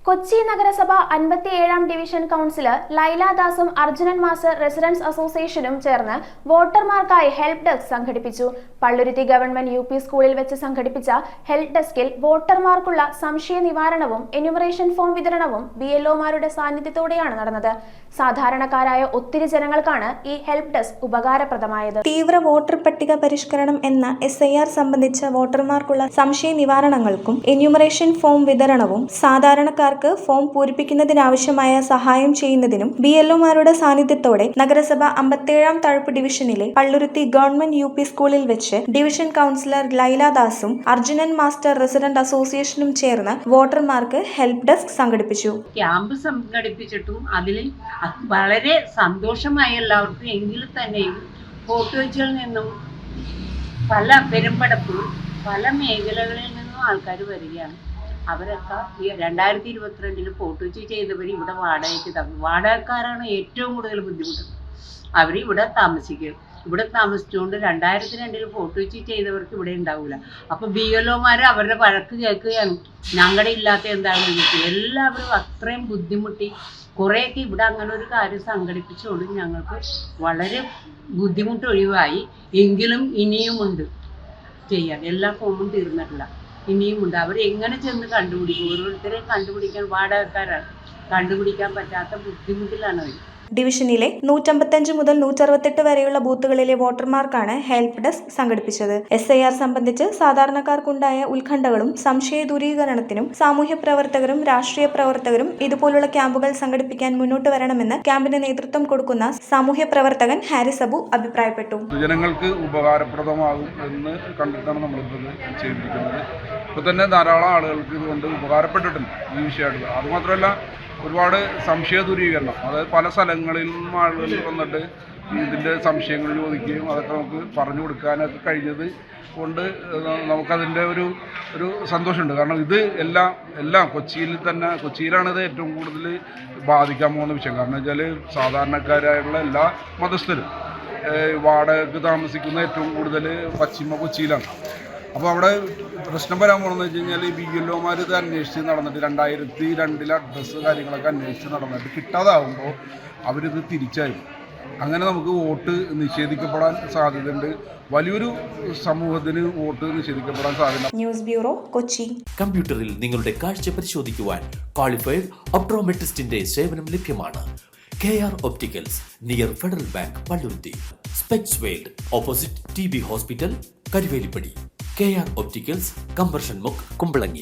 കൊച്ചി നഗരസഭ 57-ാം division councillor Laila ദാസും അർജുനൻ മാസ്റ്റർ റെസിഡൻസ് അസോസിയേഷനും ചേർന്ന് വോട്ടർമാർക്കായി ഹെൽപ്പ് ഡെസ്ക് സംഘടിപ്പിച്ചു. Palluruthy government U P. സ്കൂളിൽ വെച്ച് സംഘടിപ്പിച്ച ഹെൽപ്പ് ഡെസ്കിൽ വോട്ടർമാർക്കുള്ള സംശയ നിവാരണവും എന്യൂമറേഷൻ ഫോം വിതരണവും ബി.എൽ.ഒമാരുടെ സാന്നിധ്യത്തോടെയാണ് നടന്നത്. സാധാരണക്കാരായ ഒത്തിരി ജനങ്ങൾക്കാണ് ഈ ഹെൽപ്പ് ഡെസ്ക് ഉപകാരപ്രദമായത്. തീവ്ര വോട്ടർ പട്ടിക പരിഷ്കരണം എന്ന SIR സംബന്ധിച്ച വോട്ടർമാർക്കുള്ള സംശയ നിവാരണങ്ങൾക്കും എന്യൂമറേഷൻ ഫോം വിതരണവും സാധാരണക്കാർക്ക് ഫോം പൂരിപ്പിക്കുന്നതിനാവശ്യമായ സഹായം ചെയ്യുന്നതിനും ബി.എൽ.ഒമാരുടെ സാന്നിധ്യത്തോടെ നഗരസഭ 57-ാം തഴപ്പ് ഡിവിഷനിലെ പള്ളുരുത്തി ഗവൺമെന്റ് യു.പി. സ്കൂളിൽ വെച്ച് ഡിവിഷൻ കൗൺസിലർ ലൈല ദാസും അർജുനൻ മാസ്റ്റർ റെസിഡന്റ് അസോസിയേഷനും ചേർന്ന് വോട്ടർമാർക്ക് ഹെൽപ്പ് ഡെസ്ക് സംഘടിപ്പിച്ചു. ക്യാമ്പ് സംഘടിപ്പിച്ചിട്ടും അതിൽ വളരെ സന്തോഷമായി എല്ലാവർക്കും. എങ്കിൽ തന്നെയും ഫോർട്ടുകൊച്ചിയിൽ നിന്നും പല പെരുമ്പടപ്പ് പല മേഖലകളിൽ നിന്നും ആൾക്കാർ വരികയാണ്. അവരൊക്കെ ഈ 2022 ഫോർട്ടുകൊച്ചി ചെയ്തവർ ഇവിടെ വാടകയ്ക്ക് വാടകക്കാരാണ് ഏറ്റവും കൂടുതൽ ബുദ്ധിമുട്ടുന്നത്. അവർ ഇവിടെ താമസിക്കും. ഇവിടെ താമസിച്ചുകൊണ്ട് 2002 ഫോർട്ടുകൊച്ചി ചെയ്തവർക്ക് ഇവിടെ ഉണ്ടാവില്ല. അപ്പോൾ BLOമാർ അവരുടെ വഴക്ക് കേൾക്കുകയാണ്, ഞങ്ങളുടെ ഇല്ലാത്ത എന്താണെന്ന് ചോദിച്ചു. എല്ലാവരും അത്രയും ബുദ്ധിമുട്ടി കുറേയൊക്കെ ഇവിടെ അങ്ങനെ ഒരു കാര്യം സംഘടിപ്പിച്ചുകൊണ്ട് ഞങ്ങൾക്ക് വളരെ ബുദ്ധിമുട്ട് ഒഴിവായി. എങ്കിലും ഇനിയുമുണ്ട് ചെയ്യാൻ, എല്ലാ ഫോമും തീർന്നിട്ടില്ല, ഇനിയുമുണ്ട്. അവർ എങ്ങനെ ചെന്ന് കണ്ടുപിടിക്കും? ഓരോരുത്തരെയും കണ്ടുപിടിക്കാൻ വാടകക്കാരാണ്, കണ്ടുപിടിക്കാൻ പറ്റാത്ത ബുദ്ധിമുട്ടിലാണ് അവർ. ഡിവിഷനിലെ 155 മുതൽ 168 വരെയുള്ള ബൂത്തുകളിലെ വോട്ടർമാർക്കാണ് ഹെൽപ്പ് ഡെസ്ക് സംഘടിപ്പിച്ചത്. SIR സംബന്ധിച്ച് സാധാരണക്കാർക്കുണ്ടായ ഉത്കണ്ഠകളും സംശയ ദൂരീകരണത്തിനും സാമൂഹ്യ പ്രവർത്തകരും രാഷ്ട്രീയ പ്രവർത്തകരും ഇതുപോലുള്ള ക്യാമ്പുകൾ സംഘടിപ്പിക്കാൻ മുന്നോട്ട് വരണമെന്ന് ക്യാമ്പിന് നേതൃത്വം കൊടുക്കുന്ന സാമൂഹ്യ പ്രവർത്തകൻ ഹാരിസ് അബു അഭിപ്രായപ്പെട്ടു. ജനങ്ങൾക്ക് ഉപകാരപ്രദമാകും എന്ന് കണ്ടിട്ടാണ് നമ്മളിത് ചെയ്തിരിക്കുന്നത്. ഇപ്പോൾ തന്നെ ധാരാളം ആളുകൾക്ക് ഇതുകൊണ്ട് ഉപകാരപ്പെട്ടിട്ടുണ്ട് ഈ വിഷയമായിട്ട്. അതുമാത്രമല്ല, ഒരുപാട് സംശയ ദൂരീകരണം, അതായത് പല സ്ഥലങ്ങളിൽ നിന്നും ആളുകൾ വന്നിട്ട് ഇതിൻ്റെ സംശയങ്ങൾ ചോദിക്കുകയും അതൊക്കെ നമുക്ക് പറഞ്ഞു കൊടുക്കാനൊക്കെ കഴിഞ്ഞത് കൊണ്ട് നമുക്കതിൻ്റെ ഒരു സന്തോഷമുണ്ട്. കാരണം ഇത് എല്ലാം കൊച്ചിയിലാണ് ഇത് ഏറ്റവും കൂടുതൽ ബാധിക്കാൻ പോകുന്ന വിഷയം. കാരണം വെച്ചാൽ സാധാരണക്കാരായുള്ള എല്ലാ മതസ്ഥരും വാടകയ്ക്ക് താമസിക്കുന്ന ഏറ്റവും കൂടുതൽ പശ്ചിമ കൊച്ചിയിലാണ്. അപ്പോൾ അവിടെ പ്രശ്നം വരാൻ പോകുന്നത് വെച്ച് കഴിഞ്ഞാൽ BLOമാർ ഇത് അന്വേഷിച്ച് നടന്നിട്ട് 2002 അഡ്രസ്സ് കാര്യങ്ങളൊക്കെ അന്വേഷിച്ച് നടന്നിട്ട് കിട്ടാതാവുമ്പോൾ അവരിത് തിരിച്ചയക്കും. അങ്ങനെ നമുക്ക് വോട്ട് നിഷേധിക്കപ്പെടാൻ സാധ്യതയുണ്ട്. വലിയൊരു സമൂഹത്തിന് വോട്ട് നിഷേധിക്കപ്പെടാൻ സാധ്യത. News bureau, Kochi. കമ്പ്യൂട്ടറിൽ നിങ്ങളുടെ കാഴ്ച പരിശോധിക്കുവാൻ ക്വാളിഫൈഡ് ഒപ്ട്രോമെട്രിസ്റ്റിന്റെ സേവനം ലഭ്യമാണ്. KR opticals, near federal bank, Palluruthy. Specs world, opposite TB hospital, Karuvelippady. KR opticals, combustion മുക്ക്, കുമ്പളങ്ങി.